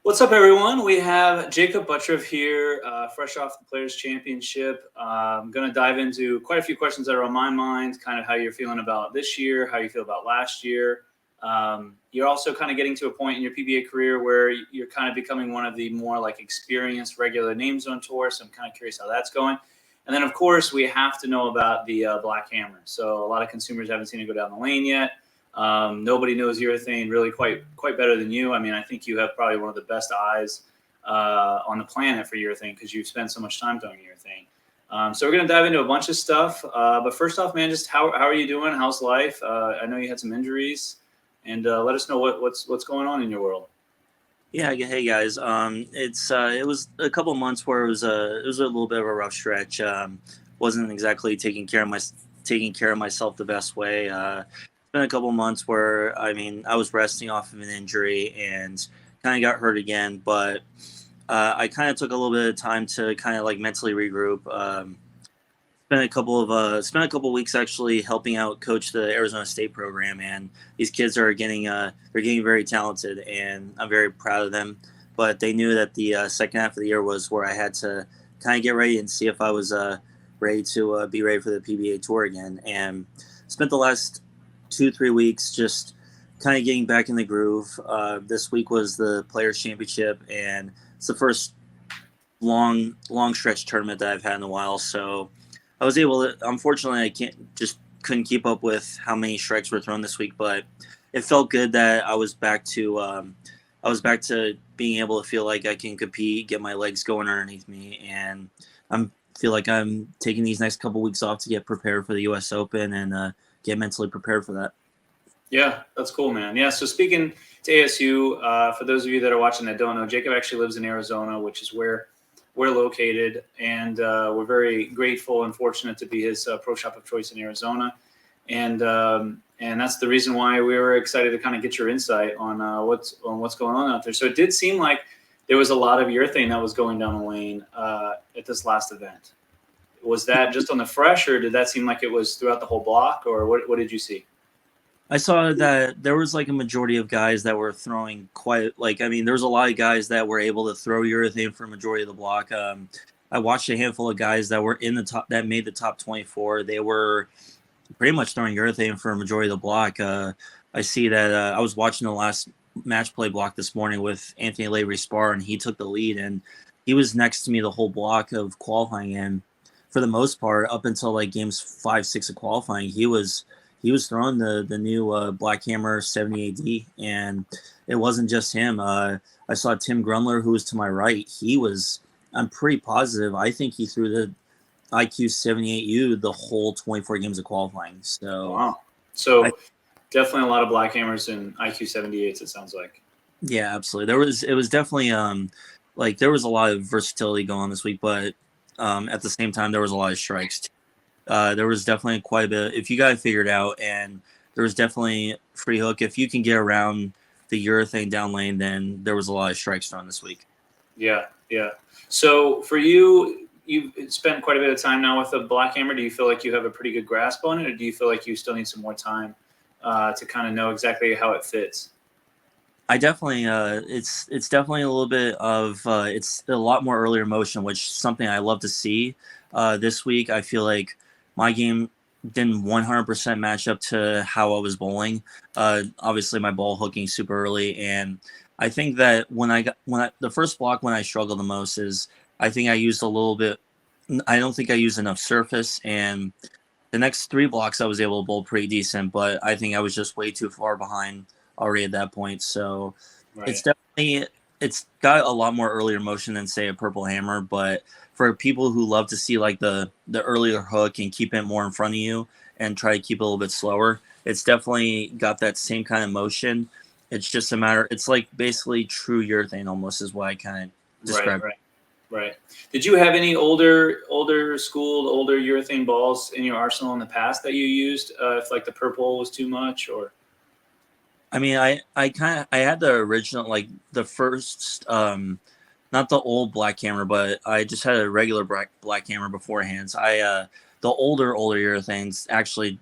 What's up, everyone? We have Jakob Butturff here, fresh off the Players Championship. I'm going to dive into quite a few questions that are on my mind, kind of how you're feeling about this year, how you feel about last year. You're also kind of getting to a point in your PBA career where you're kind of becoming one of the more like experienced regular names on tour. So I'm kind of curious how that's going. And then, of course, we have to know about the Black Hammer. So a lot of consumers haven't seen it go down the lane yet. Nobody knows urethane really quite better than you. I mean, I think you have probably one of the best eyes on the planet for urethane because you've spent so much time doing urethane. So we're going to dive into a bunch of stuff. But first off, man, just how are you doing? How's life? I know you had some injuries, and let us know what's going on in your world. Yeah, hey guys. It was a couple of months where it was a little bit of a rough stretch. Wasn't exactly taking care of myself the best way. Been a couple months where I was resting off of an injury and kind of got hurt again, but I kind of took a little bit of time to kind of like mentally regroup. Spent a couple weeks actually helping out coach the Arizona State program, and these kids are getting very talented, and I'm very proud of them. But they knew that the second half of the year was where I had to kind of get ready and see if I was ready to be ready for the PBA Tour again, and spent the last 2-3 weeks just kind of getting back in the groove. This week was the Players Championship, and it's the first long stretch tournament that I've had in a while. So I was able to. Unfortunately, couldn't keep up with how many strikes were thrown this week, but it felt good that I was back to being able to feel like I can compete, get my legs going underneath me, and feel like I'm taking these next couple weeks off to get prepared for the U.S. Open and get mentally prepared for that. Yeah, that's cool, man. Yeah, so speaking to ASU, for those of you that are watching that don't know, Jakob actually lives in Arizona, which is where we're located, and we're very grateful and fortunate to be his pro shop of choice in Arizona. And that's the reason why we were excited to kind of get your insight on what's going on out there. So it did seem like there was a lot of urethane that was going down the lane at this last event. Was that just on the fresh, or did that seem like it was throughout the whole block, or what did you see? I saw that there was like a majority of guys that were throwing there was a lot of guys that were able to throw urethane for a majority of the block. I watched a handful of guys that were in the top that made the top 24. They were pretty much throwing urethane for a majority of the block. I see that I was watching the last match play block this morning with Anthony Lavery Spar, and he took the lead, and he was next to me the whole block of qualifying. And for the most part, up until like games 5-6 of qualifying, he was throwing the new Black Hammer 70 AD, and it wasn't just him. I saw Tim Grunler, who was to my right. I'm pretty positive. I think he threw the IQ 78U the whole 24 games of qualifying. So wow. So definitely a lot of Black Hammers and IQ 78s, it sounds like. Yeah, absolutely. It was definitely there was a lot of versatility going on this week, but at the same time there was a lot of strikes too. There was definitely quite a bit. If you got it figured out, and there was definitely free hook. If you can get around the urethane down lane, then there was a lot of strikes thrown this week. Yeah. So for you, you've spent quite a bit of time now with the Black Hammer. Do you feel like you have a pretty good grasp on it, or do you feel like you still need some more time to kind of know exactly how it fits? I definitely, it's definitely a little bit of, it's a lot more earlier motion, which is something I love to see. This week, I feel like my game didn't 100% match up to how I was bowling. Obviously, my ball hooking super early, and I think that the first block when I struggled the most is I think I used a little bit. I don't think I used enough surface, and the next 3 blocks I was able to bowl pretty decent, but I think I was just way too far behind already at that point. So right. It's got a lot more earlier motion than say a Purple Hammer, but for people who love to see like the earlier hook and keep it more in front of you and try to keep it a little bit slower, it's definitely got that same kind of motion. It's just a matter. It's like basically true urethane almost is what I kind of describe. Right. Did you have any older urethane balls in your arsenal in the past that you used? If like the purple was too much, or? I mean, I had the original, like the first, not the old Black Hammer, but I just had a regular Black Hammer beforehand. So the older urethanes actually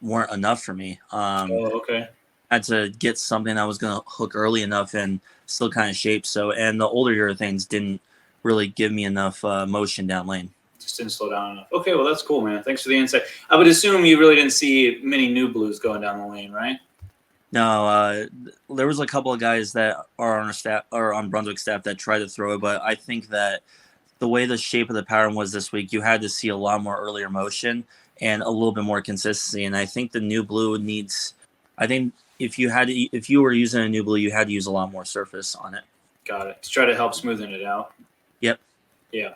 weren't enough for me. Okay. had to get something that was going to hook early enough and still kind of shape. So, and the older urethanes didn't really give me enough motion down lane. Just didn't slow down enough. Okay, well, that's cool, man. Thanks for the insight. I would assume you really didn't see many new blues going down the lane, right? No, there was a couple of guys that are on our staff or on Brunswick staff that tried to throw it, but I think that the way the shape of the pattern was this week, you had to see a lot more earlier motion and a little bit more consistency. And I think the new blue needs. I think if you were using a new blue, you had to use a lot more surface on it. Got it. To try to help smoothen it out. Yep. Yeah.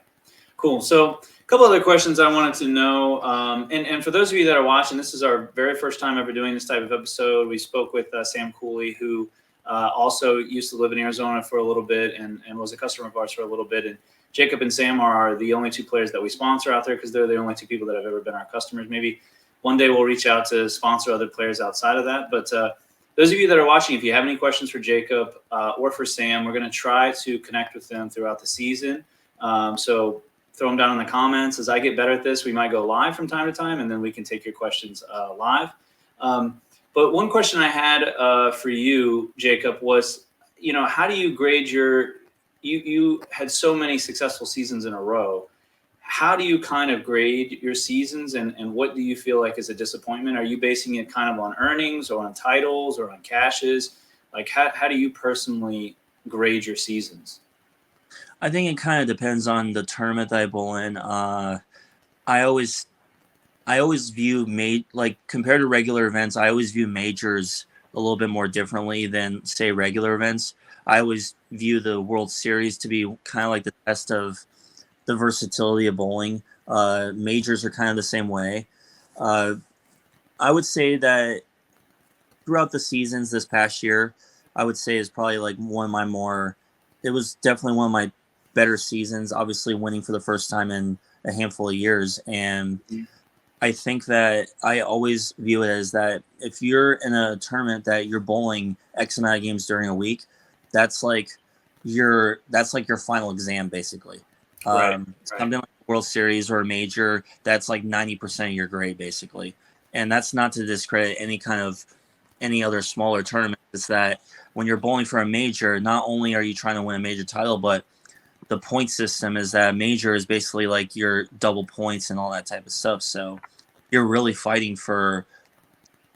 Cool. So a couple other questions I wanted to know. And for those of you that are watching, this is our very first time ever doing this type of episode. We spoke with Sam Cooley, who also used to live in Arizona for a little bit and was a customer of ours for a little bit. And Jakob and Sam are the only two players that we sponsor out there because they're the only two people that have ever been our customers. Maybe one day we'll reach out to sponsor other players outside of that. But those of you that are watching, if you have any questions for Jakob or for Sam, we're going to try to connect with them throughout the season. So throw them down in the comments. As I get better at this, we might go live from time to time, and then we can take your questions live. But one question I had for you, Jakob, was, how do you grade you had so many successful seasons in a row. How do you kind of grade your seasons, and what do you feel like is a disappointment? Are you basing it kind of on earnings or on titles or on cashes? Like, how do you personally grade your seasons? I think it kind of depends on the tournament that I bowl in. I always view compared to regular events, I always view majors a little bit more differently than, say, regular events. I always view the World Series to be kind of like the test of the versatility of bowling. Majors are kind of the same way. I would say that throughout the seasons this past year, I would say is probably like it was definitely one of my better seasons, obviously winning for the first time in a handful of years. And I think that I always view it as that if you're in a tournament that you're bowling X amount of games during a week, that's like your final exam, basically. Right. Something like a World Series or a major, that's like 90% of your grade, basically. And that's not to discredit any other smaller tournament. It's that when you're bowling for a major, not only are you trying to win a major title, but the point system is that major is basically like your double points and all that type of stuff. So you're really fighting for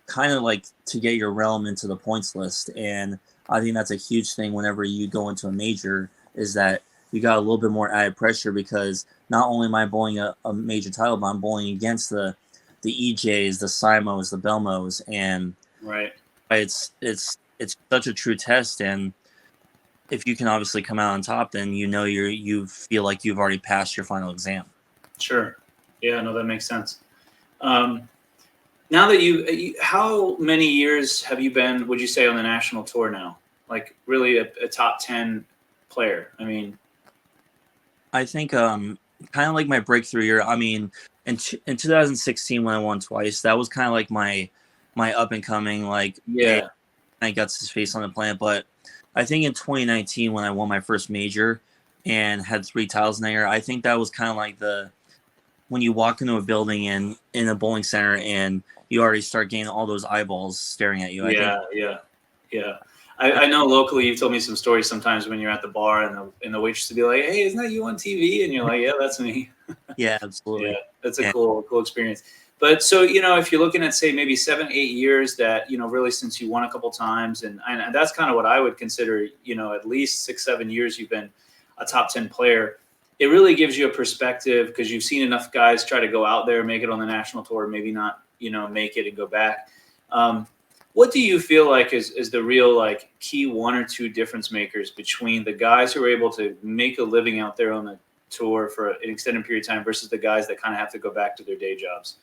kind of like to get your realm into the points list. And I think that's a huge thing whenever you go into a major, is that you got a little bit more added pressure, because not only am I bowling a major title, but I'm bowling against the EJs, the Simos, the Belmos, and right. It's such a true test. And if you can obviously come out on top, then you feel like you've already passed your final exam. Sure. Yeah, no, that makes sense. Now that how many years have you been, would you say, on the national tour now? Like really a top 10 player? I mean, I think kind of like my breakthrough year. I mean, in 2016 when I won twice, that was kind of like my up and coming, like, yeah, I got his face on the planet. But I think in 2019 when I won my first major and had 3 titles in that year, I think that was kind of like when you walk into a building and in a bowling center and you already start getting all those eyeballs staring at you. Yeah. I know locally you've told me some stories sometimes when you're at the bar and the waitress will be like, "Hey, isn't that you on TV?" And you're like, "Yeah, that's me." Yeah, absolutely. Yeah, that's a cool experience. But so, if you're looking at, say, maybe 7-8 years that, really since you won a couple times, and that's kind of what I would consider, at least 6-7 years you've been a top 10 player. It really gives you a perspective because you've seen enough guys try to go out there, make it on the national tour, maybe not, make it and go back. What do you feel like is the real, like, key 1 or 2 difference makers between the guys who are able to make a living out there on the tour for an extended period of time versus the guys that kind of have to go back to their day jobs?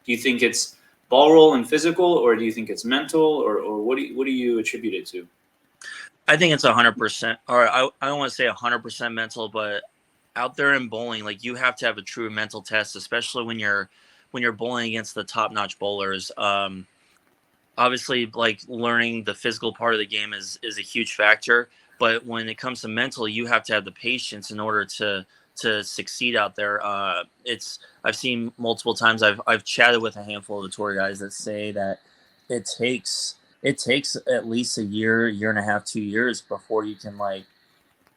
Do you think it's ball roll and physical, or do you think it's mental, or what do you attribute it to? I think it's 100%, or I don't want to say 100% mental, but out there in bowling, like, you have to have a true mental test, especially when you're bowling against the top-notch bowlers. Obviously, like, learning the physical part of the game is a huge factor, but when it comes to mental, you have to have the patience in order to succeed out there. I've seen multiple times. I've chatted with a handful of the tour guys that say that it takes it takes at least a year, year and a half, 2 years before you can like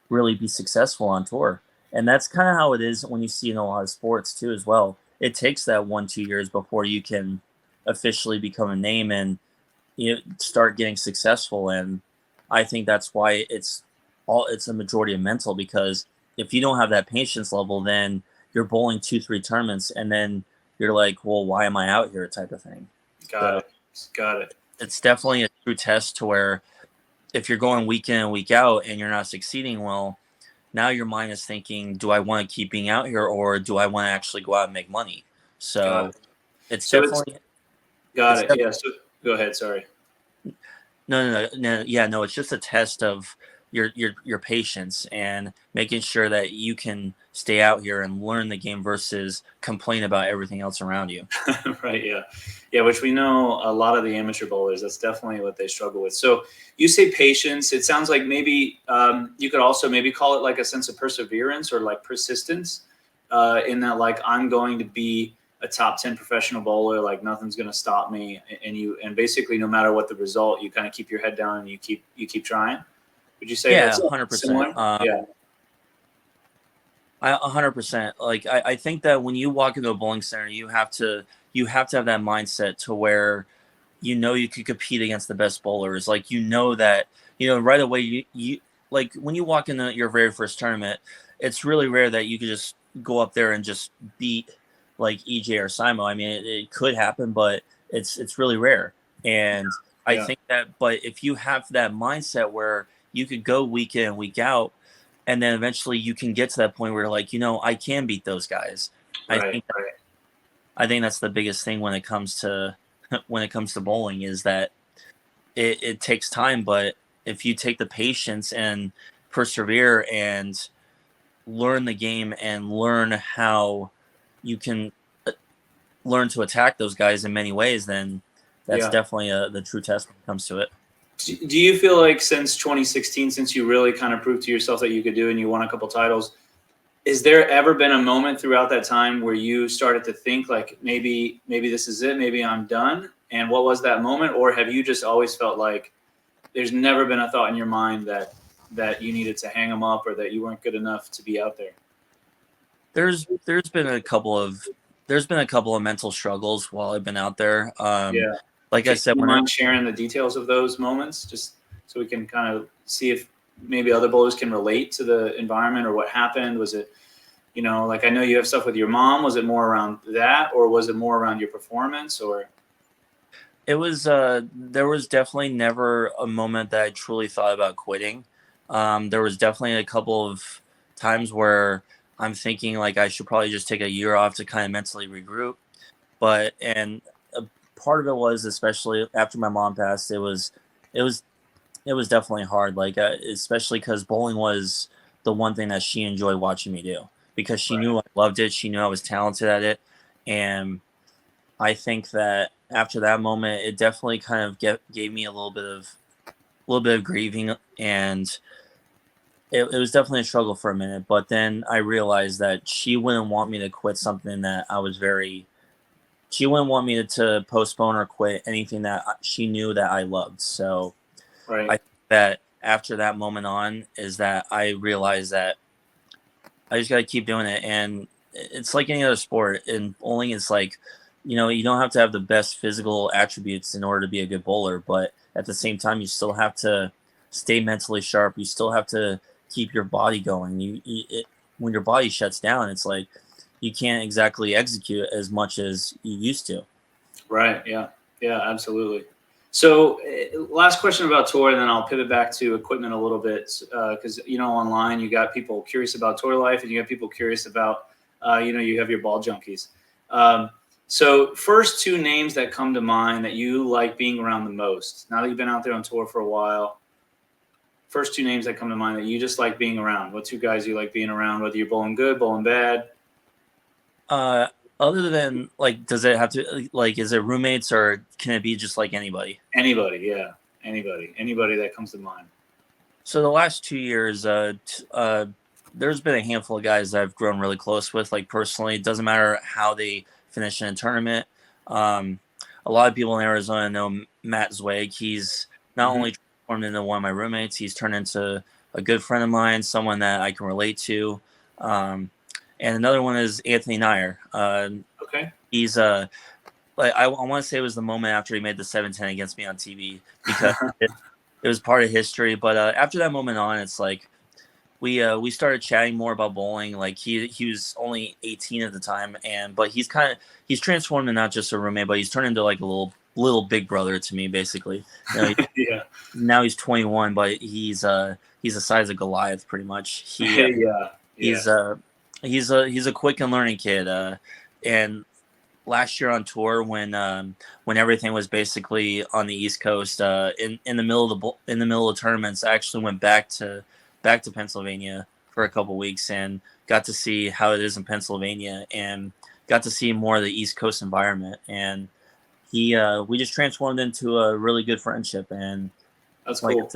really be successful on tour. And that's kind of how it is when you see in a lot of sports too, as well. It takes that 1-2 years before you can officially become a name and start getting successful. And I think that's why it's a majority of mental, because if you don't have that patience level, then you're bowling 2-3 tournaments and then you're like, well, why am I out here, type of thing. Got it. It's definitely a true test to where if you're going week in and week out and you're not succeeding well, now your mind is thinking, do I want to keep being out here, or do I want to actually go out and make money? So it's definitely got it. Yeah. So go ahead. Sorry. No. Yeah, it's just a test of your patience and making sure that you can stay out here and learn the game versus complain about everything else around you. Right. Yeah. Which we know a lot of the amateur bowlers, that's definitely what they struggle with. So you say patience. It sounds like maybe you could also maybe call it like a sense of perseverance or like persistence in that, like, I'm going to be a top 10 professional bowler, like nothing's going to stop me. And basically no matter what the result, you kind of keep your head down and you keep trying. Would you say? Yeah, that's 100%. Yeah. 100%. Like I think that when you walk into a bowling center, you have to have that mindset to where you could compete against the best bowlers. Like that right away. You like when you walk into your very first tournament, it's really rare that you could just go up there and just beat like EJ or Simo. I mean, it could happen, but it's really rare. And I think that, but if you have that mindset where you could go week in and week out, and then eventually you can get to that point where you're like, I can beat those guys. Right. I think that's the biggest thing when it comes to bowling, is that it takes time, but if you take the patience and persevere and learn the game and learn how you can learn to attack those guys in many ways, then that's definitely the true test when it comes to it. Do you feel like since 2016, since you really kind of proved to yourself that you could do it and you won a couple titles, is there ever been a moment throughout that time where you started to think like maybe this is it, maybe I'm done? And what was that moment? Or have you just always felt like there's never been a thought in your mind that you needed to hang them up or that you weren't good enough to be out there? There's been a couple of mental struggles while I've been out there. Like I said, do you mind sharing the details of those moments, just so we can kind of see if maybe other bowlers can relate to the environment or what happened? Was it, like I know you have stuff with your mom. Was it more around that, or was it more around your performance? Or it was there was definitely never a moment that I truly thought about quitting. There was definitely a couple of times where I'm thinking like I should probably just take a year off to kind of mentally regroup. But part of it was, especially after my mom passed, it was definitely hard. Like especially because bowling was the one thing that she enjoyed watching me do, because she knew I loved it. She knew I was talented at it, and I think that after that moment, it definitely kind of gave me a little bit of grieving, and it was definitely a struggle for a minute. But then I realized that she wouldn't want me to quit something that she wouldn't want me to postpone or quit anything that she knew that I loved. So I think that after that moment on is that I realized that I just got to keep doing it. And it's like any other sport. In bowling, it's like, you don't have to have the best physical attributes in order to be a good bowler. But at the same time, you still have to stay mentally sharp. You still have to keep your body going. When your body shuts down, it's like, you can't exactly execute as much as you used to. Right. Yeah, absolutely. So last question about tour, and then I'll pivot back to equipment a little bit. Cause online you got people curious about tour life and you got people curious about, you have your ball junkies. So first two names that come to mind that you like being around the most, now that you've been out there on tour for a while, first two names that come to mind that you just like being around. What two guys you like being around, whether you're bowling good, bowling bad? Other than like, does it have to like, is it roommates or can it be just like anybody? Anybody. Yeah. Anybody that comes to mind. So the last 2 years, there's been a handful of guys that I've grown really close with, like personally. It doesn't matter how they finish in a tournament. A lot of people in Arizona know Matt Zweig. He's not only transformed into one of my roommates, he's turned into a good friend of mine, someone that I can relate to. And another one is Anthony Nyer. Okay. He's like I want to say it was the moment after he made the 710 against me on TV, because it was part of history. But after that moment on, it's like we started chatting more about bowling. Like he was only 18 at the time, but he's transformed into not just a roommate, but he's turned into like a little big brother to me, basically. You know, Yeah. Now he's 21, but he's the size of Goliath, pretty much. He's a quick and learning kid. And last year on tour, when everything was basically on the East Coast, in the middle of tournaments, I actually went back to Pennsylvania for a couple weeks and got to see how it is in Pennsylvania and got to see more of the East Coast environment. And we just transformed into a really good friendship. And that's like cool.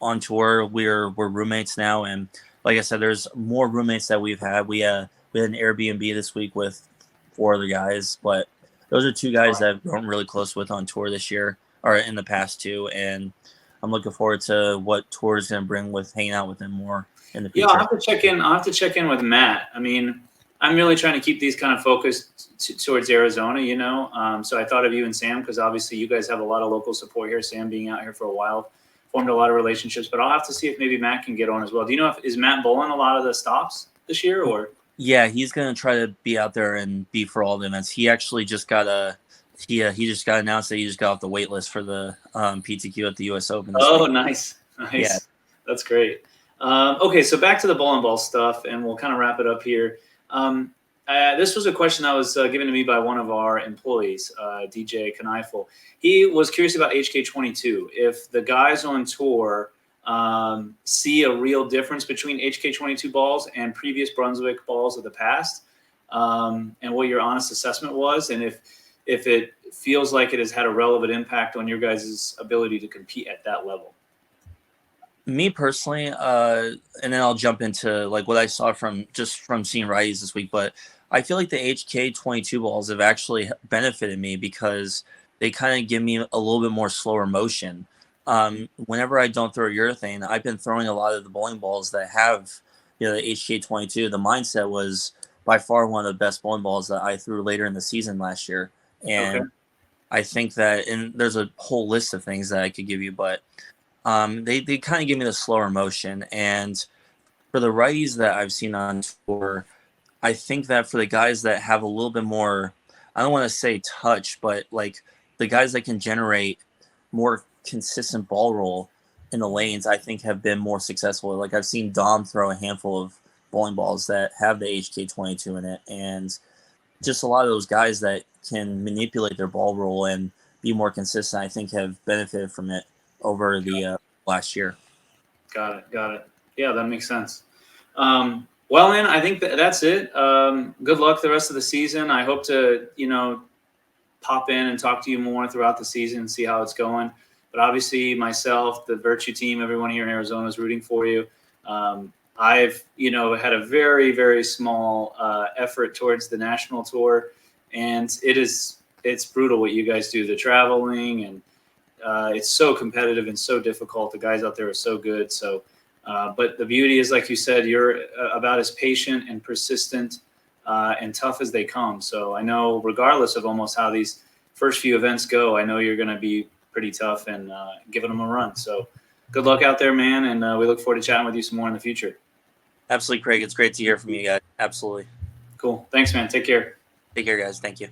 On tour, we're roommates now, and like I said, there's more roommates that we've had. We had an Airbnb this week with 4 other guys, but those are 2 guys that I've grown really close with on tour this year, or in the past 2, and I'm looking forward to what tour is going to bring with hanging out with them more in the future. Yeah, I'll have to check in with Matt. I mean, I'm really trying to keep these kind of focused towards Arizona, you know. So I thought of you and Sam, because obviously you guys have a lot of local support here. Sam being out here for a while, formed a lot of relationships. But I'll have to see if maybe Matt can get on as well. Do you know is Matt bowling a lot of the stops this year, or? Yeah, he's going to try to be out there and be for all the events. He actually just got he just got announced that he just got off the wait list for the PTQ at the U.S. Open. Oh, week. Nice. Yeah. That's great. Okay, so back to the bowling ball stuff, and we'll kind of wrap it up here. This was a question that was given to me by one of our employees, DJ Kneifel. He was curious about HK22. If the guys on tour see a real difference between HK22 balls and previous Brunswick balls of the past, and what your honest assessment was, and if it feels like it has had a relevant impact on your guys' ability to compete at that level. Me personally, and then I'll jump into like what I saw from seeing righties this week, but I feel like the HK22 balls have actually benefited me because they kind of give me a little bit more slower motion. Whenever I don't throw urethane, I've been throwing a lot of the bowling balls that have, the HK22. The mindset was by far one of the best bowling balls that I threw later in the season last year. And okay. I think that, and there's a whole list of things that I could give you, but they kind of give me the slower motion. And for the righties that I've seen on tour, I think that for the guys that have a little bit more, I don't want to say touch, but like the guys that can generate more consistent ball roll in the lanes, I think have been more successful. Like I've seen Dom throw a handful of bowling balls that have the HK22 in it, and just a lot of those guys that can manipulate their ball roll and be more consistent, I think have benefited from it over the last year. Got it. Yeah, that makes sense. Well, man, I think that's it. Good luck the rest of the season. I hope to, pop in and talk to you more throughout the season and see how it's going. But obviously myself, the Virtue team, everyone here in Arizona is rooting for you. I've, had a very, very small effort towards the national tour, and it's brutal what you guys do, the traveling, and it's so competitive and so difficult. The guys out there are so good. So, but the beauty is, like you said, you're about as patient and persistent and tough as they come. So I know regardless of almost how these first few events go, I know you're going to be pretty tough and giving them a run. So good luck out there, man. And we look forward to chatting with you some more in the future. Absolutely, Craig. It's great to hear from you guys. Absolutely. Cool. Thanks, man. Take care. Take care, guys. Thank you.